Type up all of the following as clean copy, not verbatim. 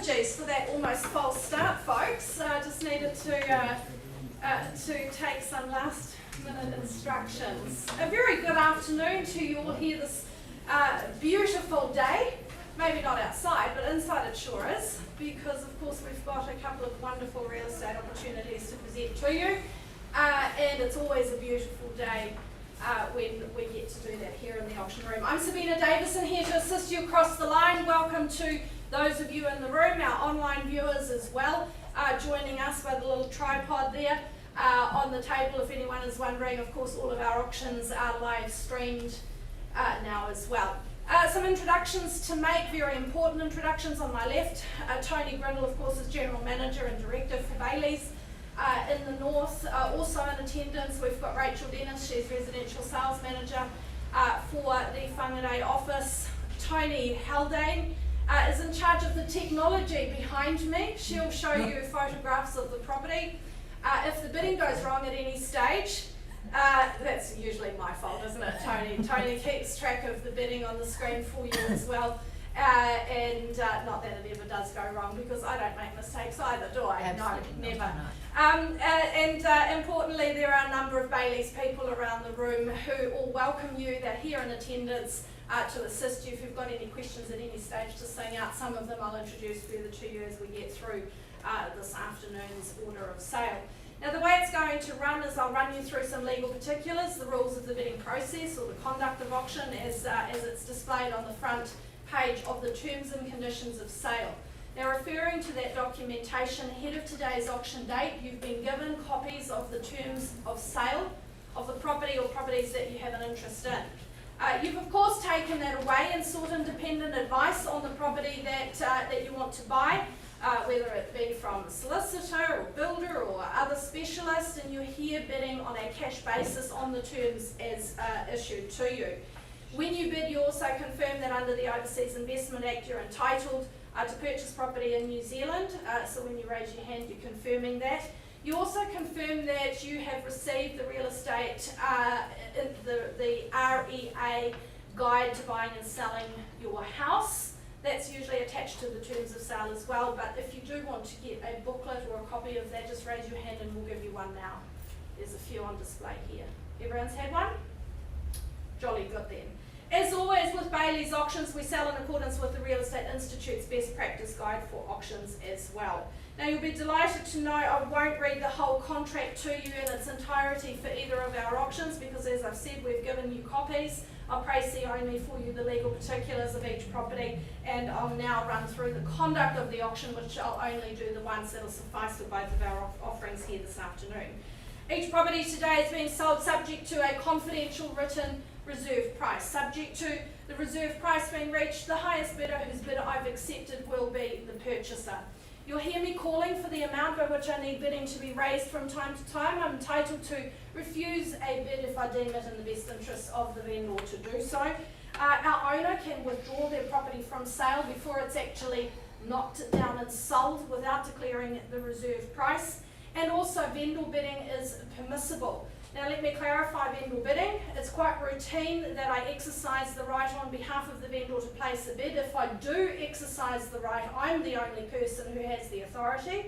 apologies for that almost false start, folks. I just needed to take some last minute instructions. A very good afternoon to you all here this beautiful day. Maybe not outside, but inside it sure is, because of course we've got a couple of wonderful real estate opportunities to present to you, and it's always a beautiful day when we get to do that here in the auction room. I'm Sabina Davison, here to assist you across the line. Welcome to those of you in the room, our online viewers as well, joining us by the little tripod there on the table. If anyone is wondering, of course all of our auctions are live streamed now as well. Some introductions to make, very important introductions on my left. Tony Grindle, of course, is General Manager and Director for Bayleys in the north. Also in attendance, we've got Rachel Dennis, she's Residential Sales Manager for the Whangarei office. Tony Haldane is in charge of the technology behind me. She'll show you photographs of the property. If the bidding goes wrong at any stage, that's usually my fault, isn't it, Tony? Tony keeps track of the bidding on the screen for you as well. And not that it ever does go wrong, because I don't make mistakes either, do I? Absolutely no, not, never. And importantly, there are a number of Bayleys people around the room who all welcome you. They're here in attendance to assist you. If you've got any questions at any stage, just sing out. Some of them I'll introduce further to you as we get through this afternoon's order of sale. Now the way it's going to run is I'll run you through some legal particulars, the rules of the bidding process or the conduct of auction as it's displayed on the front page of the terms and conditions of sale. Now referring to that documentation, ahead of today's auction date, you've been given copies of the terms of sale of the property or properties that you have an interest in. You've of course taken that away and sought independent advice on the property that you want to buy. Whether it be from a solicitor or builder or other specialist, and you're here bidding on a cash basis on the terms as issued to you. When you bid, you also confirm that under the Overseas Investment Act you're entitled to purchase property in New Zealand, so when you raise your hand you're confirming that. You also confirm that you have received the real estate, the REA guide to buying and selling your house. That's usually attached to the terms of sale as well, but if you do want to get a booklet or a copy of that, just raise your hand and we'll give you one now. There's a few on display here. Everyone's had one? Jolly good then. As always with Bayleys auctions, we sell in accordance with the Real Estate Institute's best practice guide for auctions as well. Now you'll be delighted to know I won't read the whole contract to you in its entirety for either of our auctions, because as I've said, we've given you copies. I'll see only for you the legal particulars of each property, and I'll now run through the conduct of the auction, which I'll only do the ones that will suffice for both of our offerings here this afternoon. Each property today is being sold subject to a confidential written reserve price. Subject to the reserve price being reached, the highest bidder whose bid I've accepted will be the purchaser. You'll hear me calling for the amount by which I need bidding to be raised from time to time. I'm entitled to refuse a bid if I deem it in the best interest of the vendor to do so. Our owner can withdraw their property from sale before it's actually knocked down and sold without declaring the reserve price. And also vendor bidding is permissible. Now let me clarify vendor bidding. It's quite routine that I exercise the right on behalf of the vendor to place a bid. If I do exercise the right, I'm the only person who has the authority.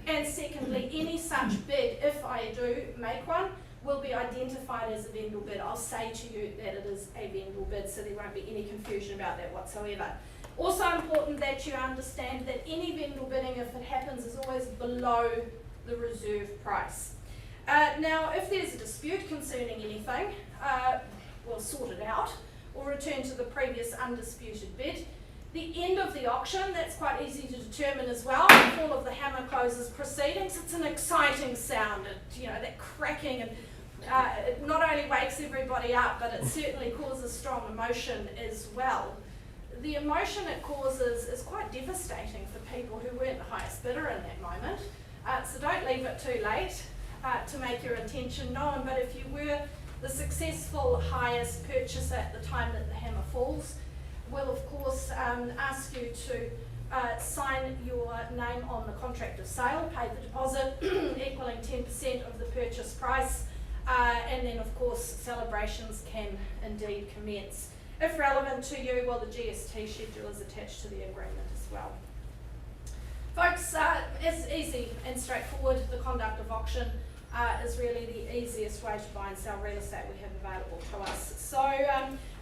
And secondly, any such bid, if I do make one, will be identified as a vendor bid. I'll say to you that it is a vendor bid, so there won't be any confusion about that whatsoever. Also important that you understand that any vendor bidding, if it happens, is always below the reserve price. Now, if there's a dispute concerning anything, we'll sort it out or return to the previous undisputed bid. The end of the auction, that's quite easy to determine as well. If all of the hammer closes proceedings, it's an exciting sound. That cracking, and it not only wakes everybody up, but it certainly causes strong emotion as well. The emotion it causes is quite devastating for people who weren't the highest bidder in that moment. So don't leave it too late to make your intention known, but if you were the successful highest purchaser at the time that the hammer falls, we'll of course ask you to sign your name on the contract of sale, pay the deposit equaling 10% of the purchase price, and then of course celebrations can indeed commence. If relevant to you, well, the GST schedule is attached to the agreement as well. Folks, it's easy and straightforward. The conduct of auction is really the easiest way to buy and sell real estate we have available to us. So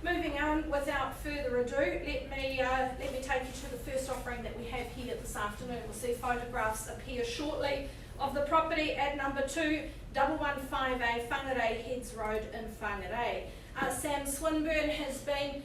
moving on, without further ado, let me take you to the first offering that we have here this afternoon. We'll see photographs appear shortly of the property at number 2, 115A Whangarei Heads Road in Whangarei. Sam Swinburne has been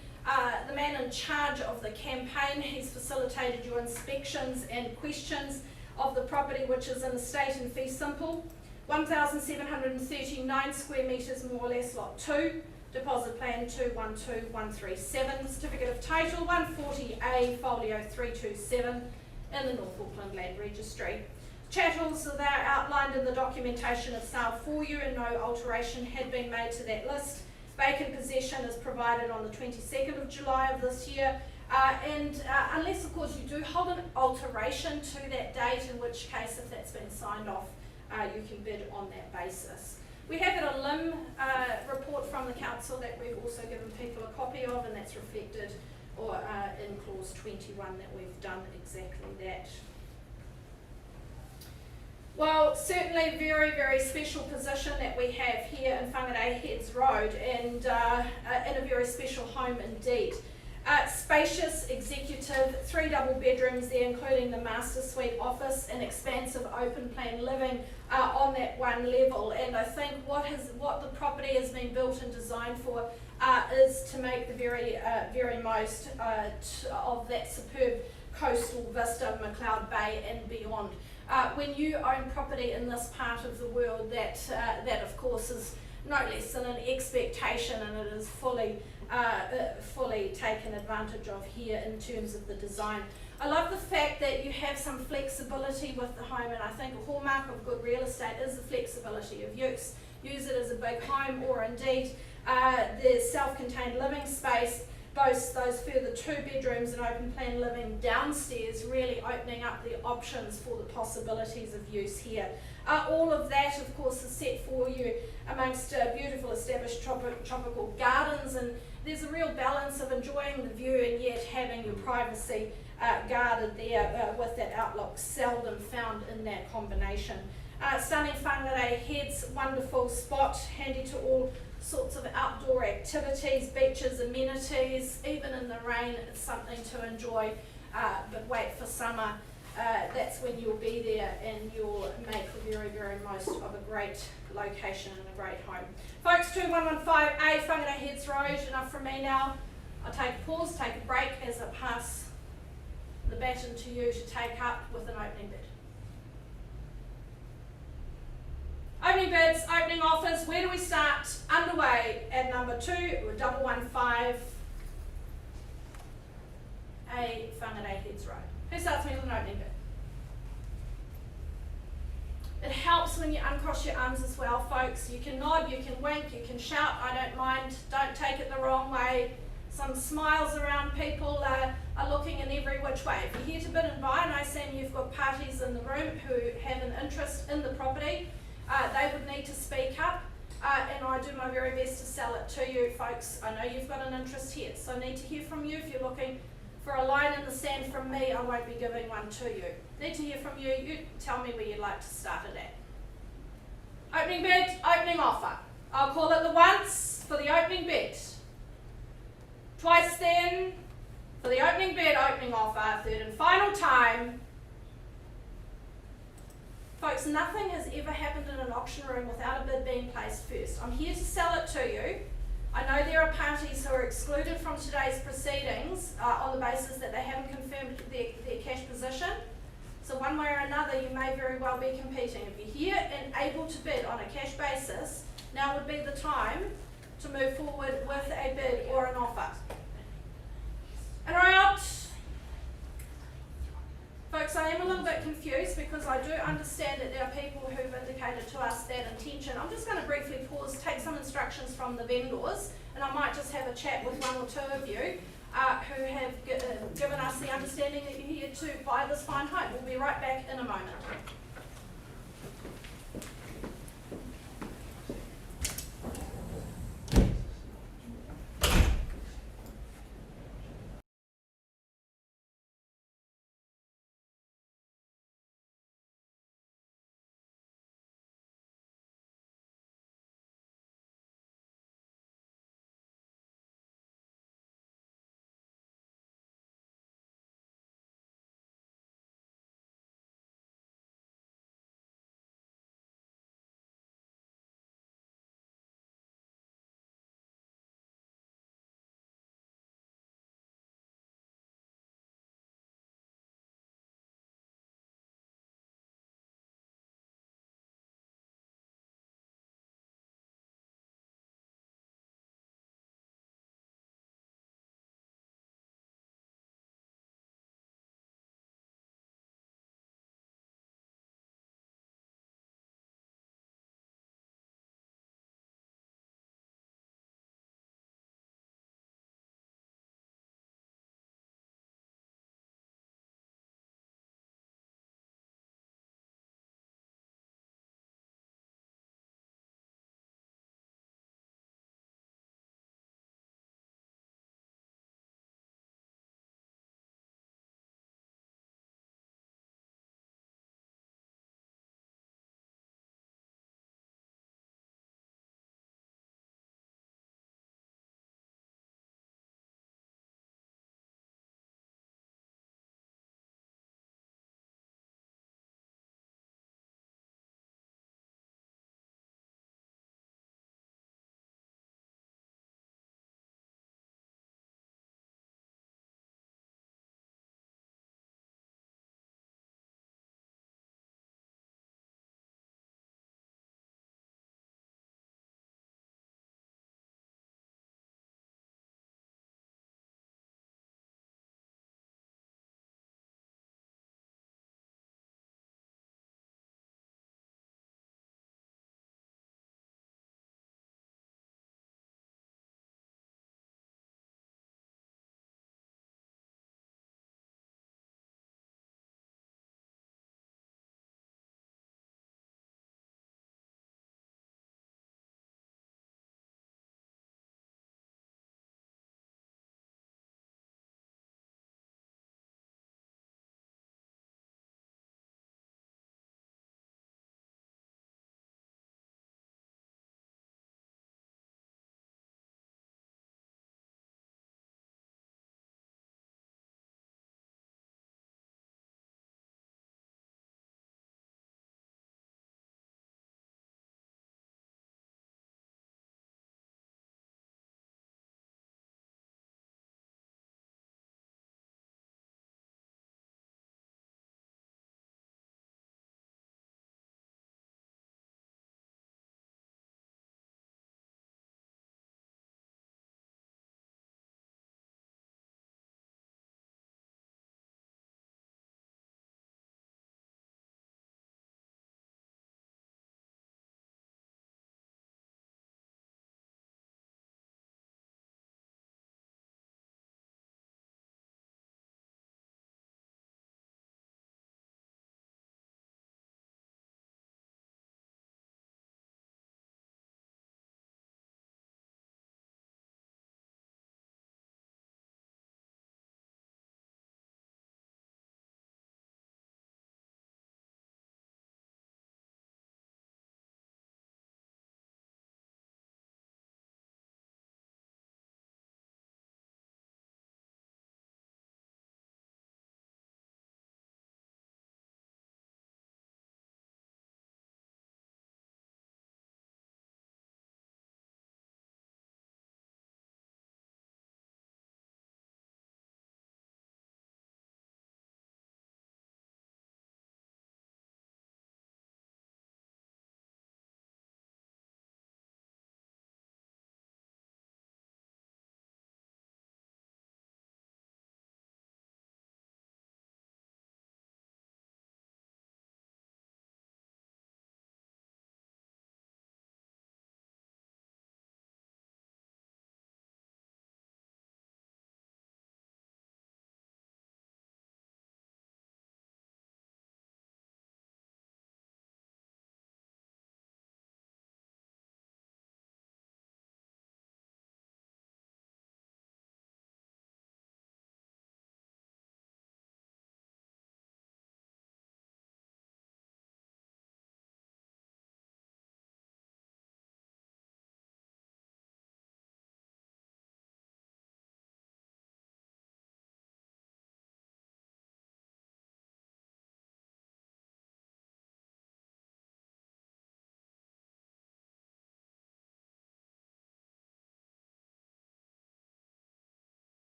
the man in charge of the campaign. He's facilitated your inspections and questions of the property, which is in estate and fee simple. 1,739 square metres, more or less, lot 2. Deposit plan 212137. Certificate of title 140A, folio 327 in the North Auckland Land Registry. Chattels are there outlined in the documentation of sale for you, and no alteration had been made to that list. Vacant possession is provided on the 22nd of July of this year, and unless of course you do hold an alteration to that date, in which case if that's been signed off, you can bid on that basis. We have a LIM report from the council that we've also given people a copy of, and that's reflected in clause 21 that we've done exactly that. Well, certainly very, very special position that we have here in Whangarei Heads Road, and in a very special home indeed. Spacious, executive, 3 double bedrooms there, including the master suite office, and expansive open plan living on that one level. And I think what the property has been built and designed for is to make the very most of that superb coastal vista of McLeod Bay and beyond. When you own property in this part of the world, that of course is no less than an expectation, and it is fully taken advantage of here in terms of the design. I love the fact that you have some flexibility with the home, and I think a hallmark of good real estate is the flexibility of use. Use it as a big home, or indeed the self-contained living space boasts those further 2 bedrooms and open plan living downstairs, really opening up the options for the possibilities of use here. All of that of course is set for you amongst beautiful established tropical gardens, and there's a real balance of enjoying the view and yet having your privacy guarded there with that outlook, seldom found in that combination. Stunning Whangarei Heads, wonderful spot, handy to all sorts of outdoor activities, beaches, amenities. Even in the rain, it's something to enjoy, but wait for summer. That's when you'll be there and you'll make the very, very most of a great location and a great home. Folks, 2115A Whangarei Heads Road. Enough from me now. I'll take a pause, take a break as I pass the baton to you to take up with an opening bid. Opening bids, opening offers. Where do we start? Underway at number 2, 115A Whangarei Heads Road. Who starts me with an opening bid? It helps when you uncross your arms as well, folks. You can nod, you can wink, you can shout, I don't mind. Don't take it the wrong way. Some smiles around, people are looking in every which way. If you're here to bid and buy, and I see you've got parties in the room who have an interest in the property, they would need to speak up, and I do my very best to sell it to you, folks. I know you've got an interest here, so I need to hear from you. If you're looking for a line in the sand from me, I won't be giving one to you. Need to hear from you. You tell me where you'd like to start it at. Opening bid, opening offer. I'll call it the once for the opening bid. Twice then for the opening bid, opening offer. Third and final time. Folks, nothing has ever happened in an auction room without a bid being placed first. I'm here to sell it to you. I know there are parties who are excluded from today's proceedings on the basis that they haven't confirmed their cash position. So one way or another, you may very well be competing. If you're here and able to bid on a cash basis, now would be the time to move forward with a bid or an offer. And out. Folks, I am a little bit confused because I do understand that there are people who've indicated to us that intention. I'm just going to briefly pause, take some instructions from the vendors, and I might just have a chat with one or two of you who have given us the understanding that you're here to buy this fine home. We'll be right back in a moment.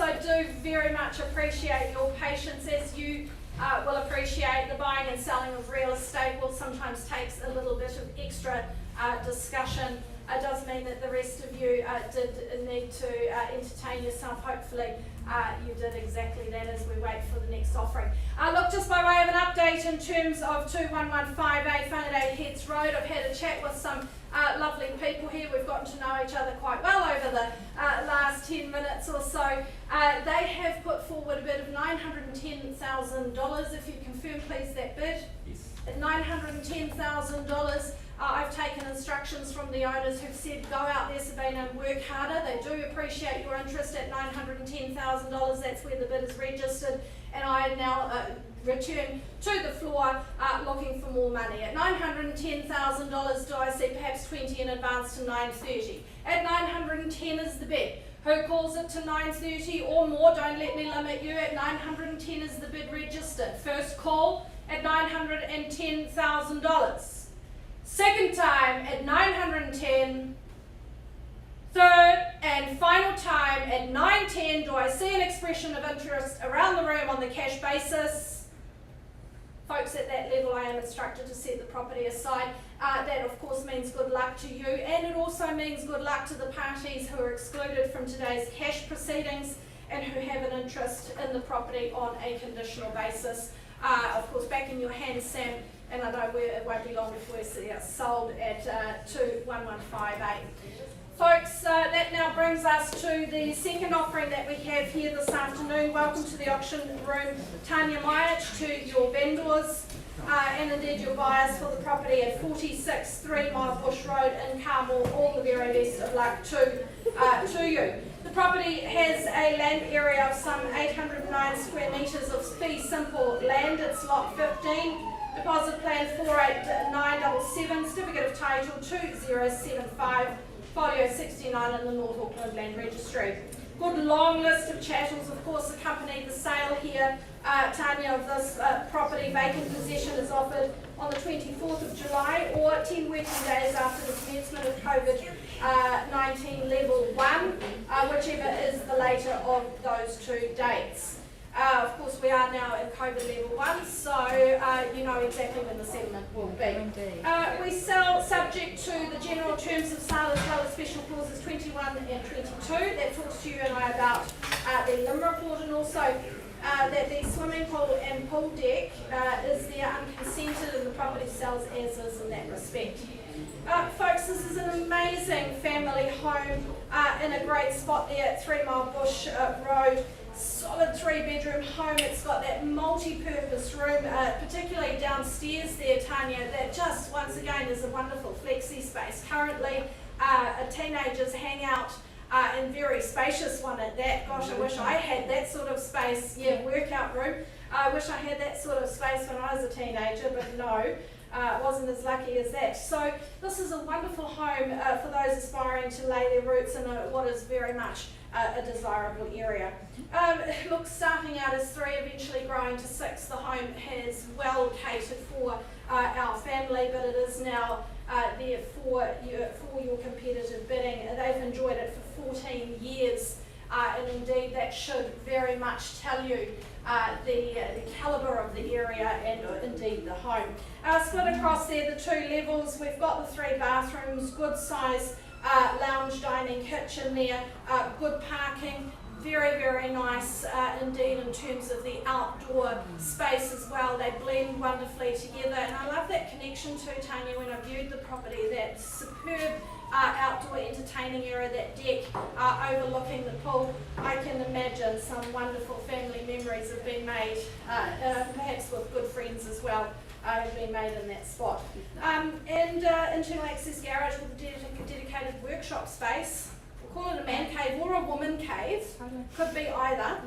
also do very much appreciate your patience, as you will appreciate. The buying and selling of real estate will sometimes takes a little bit of extra discussion. It does mean that the rest of you did need to entertain yourself. Hopefully you did exactly that as we wait for the next offering. Look, just by way of an update in terms of 2115A Whangarei Heads Road, I've had a chat with some lovely people here. We've gotten to know each other quite well over the last 10 minutes or so. They have put forward a bid of $910,000. If you confirm please that bid. Yes. At $910,000. I've taken instructions from the owners who've said, go out there, Sabina, and work harder. They do appreciate your interest at $910,000. That's where the bid is registered. And I now return to the floor looking for more money. At $910,000, do I see perhaps 20 in advance to 930? At 910 is the bid. Who calls it to 930 or more? Don't let me limit you. At 910 is the bid registered. First call at $910,000. Second time at 910, third and final time at 910. Do I see an expression of interest around the room on the cash basis? Folks, at that level I am instructed to set the property aside. That of course means good luck to you, and it also means good luck to the parties who are excluded from today's cash proceedings and who have an interest in the property on a conditional basis. Of course, back in your hands, Sam. And I know it won't be long before we see it sold at 2115A. Folks, that now brings us to the second offering that we have here this afternoon. Welcome to the auction room, Tanya Myich, to your vendors and indeed your buyers for the property at 46 3 Mile Bush Road in Carmel. All the very best of luck to you. The property has a land area of some 809 square metres of fee simple land. It's lot 15. Deposit plan 48977, certificate of title 2075, folio 69 in the North Auckland Land Registry. Good long list of chattels, of course, accompanied the sale here. Tanya, of this property, vacant possession is offered on the 24th of July or 10 working days after the commencement of COVID-19 level 1, whichever is the later of those two dates. Of course, we are now in COVID level 1, so you know exactly when the settlement will be. We sell subject to the general terms of sale as well as special clauses 21 and 22. That talks to you and I about the LIM report, and also that the swimming pool and pool deck is there unconsented and the property sells as is in that respect. Folks, this is an amazing family home in a great spot there at 3 Mile Bush Road. Solid 3-bedroom home. It's got that multi-purpose room, particularly downstairs there, Tanya, that just once again is a wonderful flexi space. Currently, teenagers hang out in very spacious one at that. Gosh, I wish I had that sort of space. Yeah, workout room. I wish I had that sort of space when I was a teenager, but no. Wasn't as lucky as that. So this is a wonderful home for those aspiring to lay their roots in what is very much a desirable area. Look, starting out as 3, eventually growing to 6, the home has well catered for our family, but it is now there for your competitive bidding. They've enjoyed it for 14 years, and indeed that should very much tell you the calibre of the area and indeed the home. Split across there, the 2 levels. We've got the 3 bathrooms, good size lounge dining kitchen there, good parking, very, very nice indeed in terms of the outdoor space as well. They blend wonderfully together, and I love that connection too, Tanya, when I viewed the property, that superb outdoor entertaining area, that deck overlooking the pool. I can imagine some wonderful family memories have been made, perhaps with good friends as well. Have been made in that spot. And internal access garage with a dedicated workshop space. We'll call it a man cave or a woman cave. Could be either.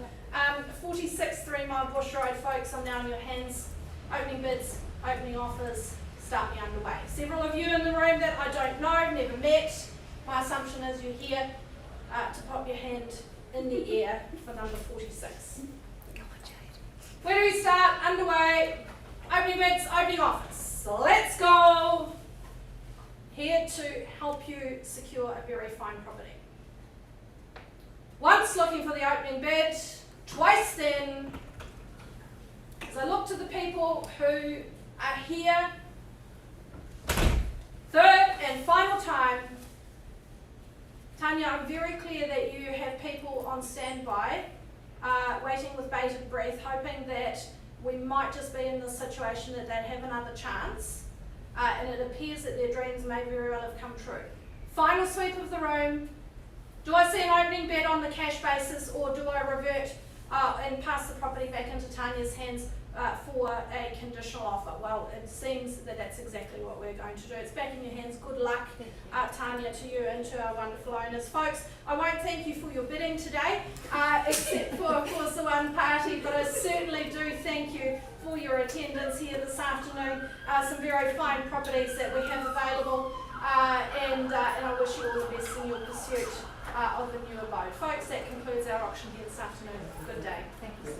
46 3 Mile Bush Road, folks, I'm now in your hands. Opening bids, opening offers, start me underway. Several of you in the room that I don't know, never met. My assumption is you're here to pop your hand in the air for number 46. Go on, Jade. Where do we start? Underway. Opening bids, opening offers. So let's go. Here to help you secure a very fine property. Once looking for the opening bid, twice then, as I look to the people who are here, third and final time. Tanya, I'm very clear that you have people on standby, waiting with bated breath, hoping that we might just be in the situation that they'd have another chance, and it appears that their dreams may very well have come true. Final sweep of the room. Do I see an opening bid on the cash basis, or do I revert and pass the property back into Tanya's hands for a conditional offer? Well, it seems that that's exactly what we're going to do. It's back in your hands. Good luck, Tanya, to you and to our wonderful owners. Folks, I won't thank you for your bidding today, except for, of course, the one party, but I certainly do thank you for your attendance here this afternoon. Some very fine properties that we have available, and I wish you all the best in your pursuit of a new abode. Folks, that concludes our auction here this afternoon. Good day. Thank you.